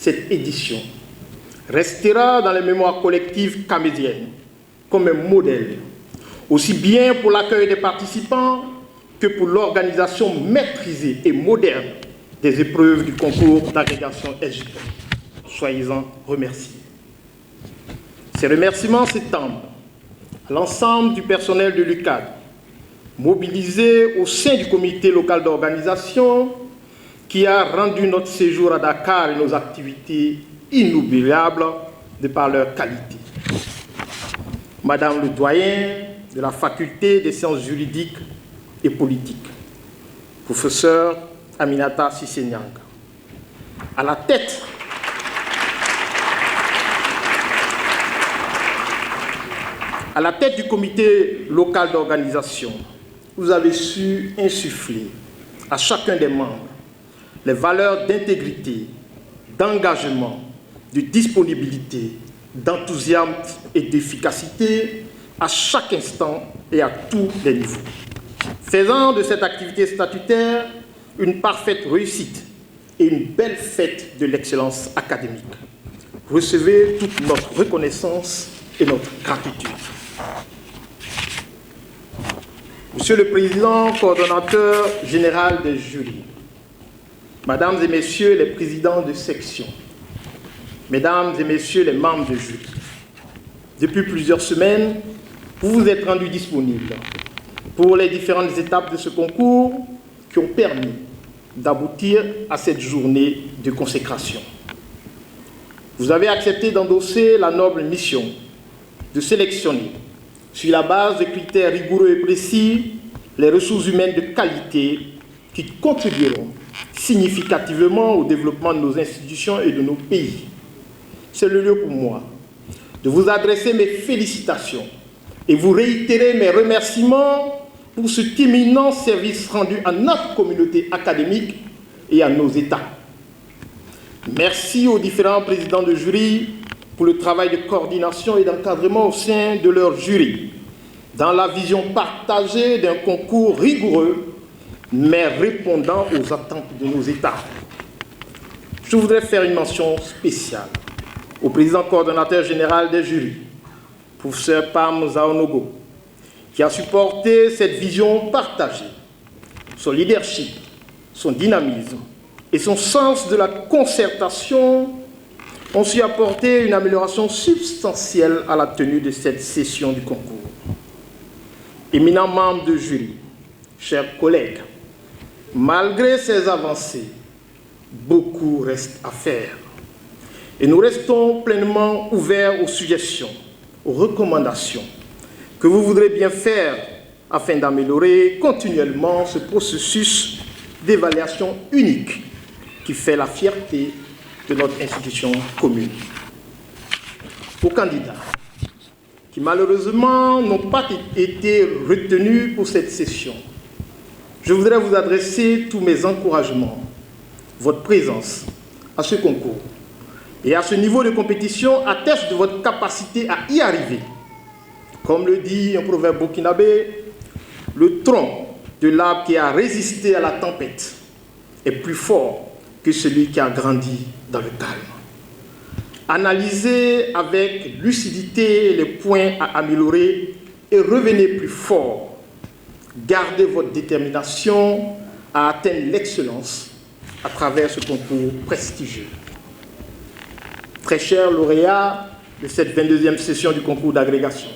cette édition restera dans les mémoires collectives camésiennes comme un modèle, aussi bien pour l'accueil des participants que pour l'organisation maîtrisée et moderne des épreuves du concours d'agrégation SJP. Soyez-en remerciés. Ces remerciements s'étendent à l'ensemble du personnel de l'UCAD, mobilisé au sein du comité local d'organisation qui a rendu notre séjour à Dakar et nos activités inoubliables de par leur qualité. Madame le doyen de la faculté des sciences juridiques et politiques, professeur Aminata Cissé-Niang, à la tête du comité local d'organisation, vous avez su insuffler à chacun des membres les valeurs d'intégrité, d'engagement, de disponibilité, d'enthousiasme et d'efficacité à chaque instant et à tous les niveaux, faisant de cette activité statutaire une parfaite réussite et une belle fête de l'excellence académique. Recevez toute notre reconnaissance et notre gratitude. Monsieur le Président, coordonnateur général des jurys, Mesdames et Messieurs les présidents de section, Mesdames et Messieurs les membres de jury, depuis plusieurs semaines, vous vous êtes rendus disponibles pour les différentes étapes de ce concours qui ont permis d'aboutir à cette journée de consécration. Vous avez accepté d'endosser la noble mission de sélectionner, sur la base de critères rigoureux et précis, les ressources humaines de qualité qui contribueront significativement au développement de nos institutions et de nos pays. C'est le lieu pour moi de vous adresser mes félicitations et vous réitérer mes remerciements pour cet éminent service rendu à notre communauté académique et à nos États. Merci aux différents présidents de jury pour le travail de coordination et d'encadrement au sein de leur jury, dans la vision partagée d'un concours rigoureux, mais répondant aux attentes de nos États. Je voudrais faire une mention spéciale au président coordonnateur général des jurys, professeur Pam Zaonogo, qui a supporté cette vision partagée. Son leadership, son dynamisme et son sens de la concertation ont su apporter une amélioration substantielle à la tenue de cette session du concours. Éminents membres de jury, chers collègues, malgré ces avancées, beaucoup reste à faire. Et nous restons pleinement ouverts aux suggestions, aux recommandations que vous voudrez bien faire afin d'améliorer continuellement ce processus d'évaluation unique qui fait la fierté de notre institution commune. Aux candidats qui malheureusement n'ont pas été retenus pour cette session, je voudrais vous adresser tous mes encouragements. Votre présence à ce concours et à ce niveau de compétition atteste de votre capacité à y arriver. Comme le dit un proverbe burkinabé, le tronc de l'arbre qui a résisté à la tempête est plus fort que celui qui a grandi dans le calme. Analysez avec lucidité les points à améliorer et revenez plus fort. Gardez votre détermination à atteindre l'excellence à travers ce concours prestigieux. Très chers lauréats de cette 22e session du concours d'agrégation,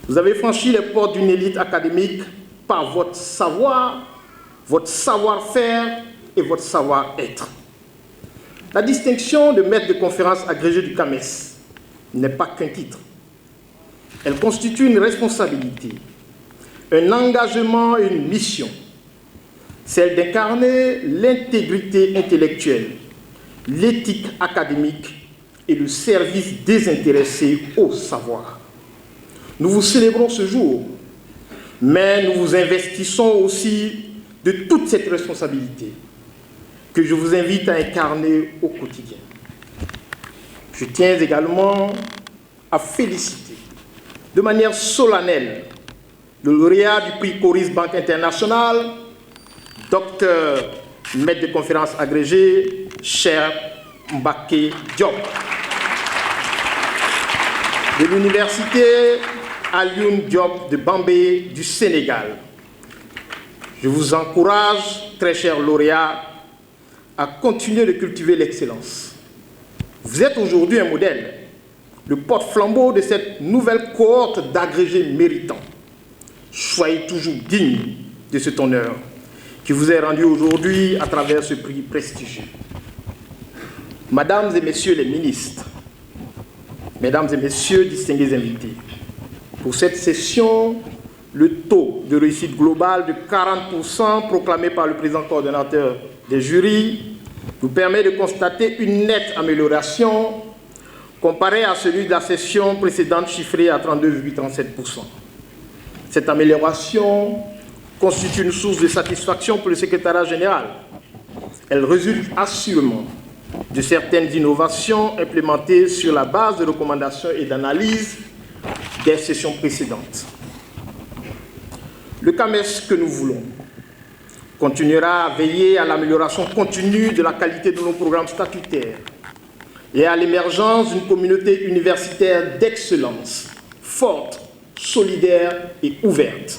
vous avez franchi les portes d'une élite académique par votre savoir, votre savoir-faire et votre savoir-être. La distinction de maître de conférence agrégé du CAMES n'est pas qu'un titre. Elle constitue une responsabilité, un engagement et une mission, celle d'incarner l'intégrité intellectuelle, l'éthique académique et le service désintéressé au savoir. Nous vous célébrons ce jour, mais nous vous investissons aussi de toute cette responsabilité que je vous invite à incarner au quotidien. Je tiens également à féliciter de manière solennelle le lauréat du prix Coris Banque Internationale, docteur, maître de conférence agrégé, cher Mbaké Diop. De l'université Alioune Diop de Bambey du Sénégal. Je vous encourage, très chers lauréats, à continuer de cultiver l'excellence. Vous êtes aujourd'hui un modèle, le porte-flambeau de cette nouvelle cohorte d'agrégés méritants. Soyez toujours dignes de cet honneur qui vous est rendu aujourd'hui à travers ce prix prestigieux. Mesdames et messieurs les ministres, mesdames et messieurs distingués invités, pour cette session, le taux de réussite globale de 40% proclamé par le président coordonnateur des jurys nous permet de constater une nette amélioration comparée à celui de la session précédente chiffrée à 32,37%. Cette amélioration constitue une source de satisfaction pour le secrétariat général. Elle résulte assurément de certaines innovations implémentées sur la base de recommandations et d'analyses des sessions précédentes. Le CAMES que nous voulons continuera à veiller à l'amélioration continue de la qualité de nos programmes statutaires et à l'émergence d'une communauté universitaire d'excellence, forte, solidaire et ouverte.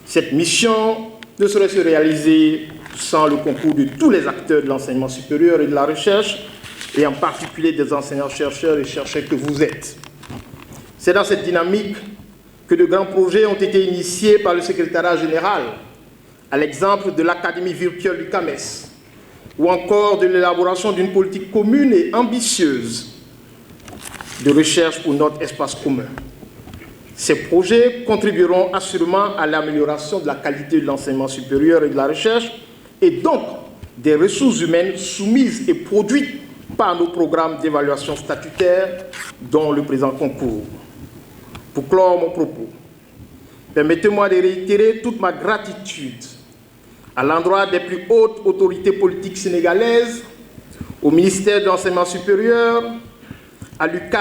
Cette mission ne saurait se réaliser sans le concours de tous les acteurs de l'enseignement supérieur et de la recherche, et en particulier des enseignants-chercheurs et chercheurs que vous êtes. C'est dans cette dynamique que de grands projets ont été initiés par le secrétariat général, à l'exemple de l'Académie virtuelle du CAMES, ou encore de l'élaboration d'une politique commune et ambitieuse de recherche pour notre espace commun. Ces projets contribueront assurément à l'amélioration de la qualité de l'enseignement supérieur et de la recherche, et donc des ressources humaines soumises et produites par nos programmes d'évaluation statutaire dont le présent concours. Pour clore mon propos, permettez-moi de réitérer toute ma gratitude à l'endroit des plus hautes autorités politiques sénégalaises, au ministère de l'Enseignement supérieur, à l'UQAM,